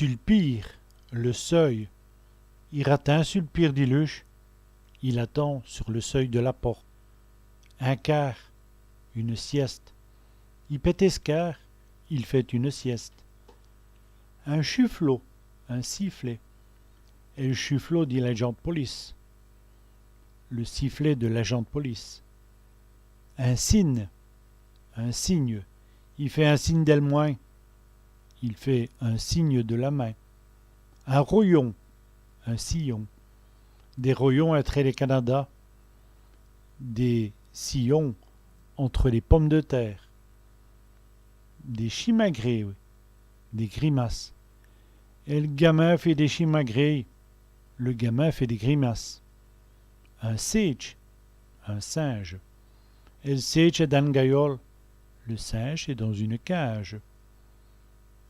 Sulpire, le seuil. Il atteint Sulpire diluche. Il attend sur le seuil de la porte. Un quart, une sieste. Il pétescar, il fait une sieste. Un chufflot, un sifflet. Et le chufflot dit l'agent de police. Le sifflet de l'agent de police. Un signe, un signe. Il fait un signe d'elle-moins. Il fait un signe de la main. Un royon, un sillon. Des royons entre les Canada. Des sillons entre les pommes de terre. Des chimagrées, oui. Des grimaces. Et le gamin fait des chimagrées. Le gamin fait des grimaces. Un sage, un singe. Et le sage est dans une gaïole. Le singe est dans une cage.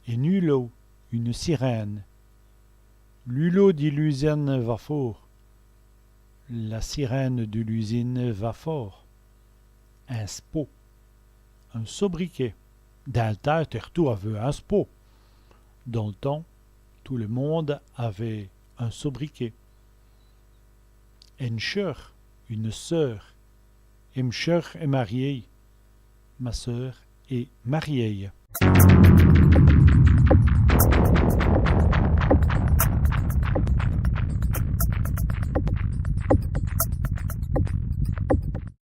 Et nulot, une sirène. L'ulot dit l'usine va fort. La sirène de l'usine va fort. Un spot, un sobriquet. Dans le temps, tout avait un spot. Dans le temps, tout le monde avait un sobriquet. Une sœur, une sœur. Une sœur est mariée. Ma sœur est mariée.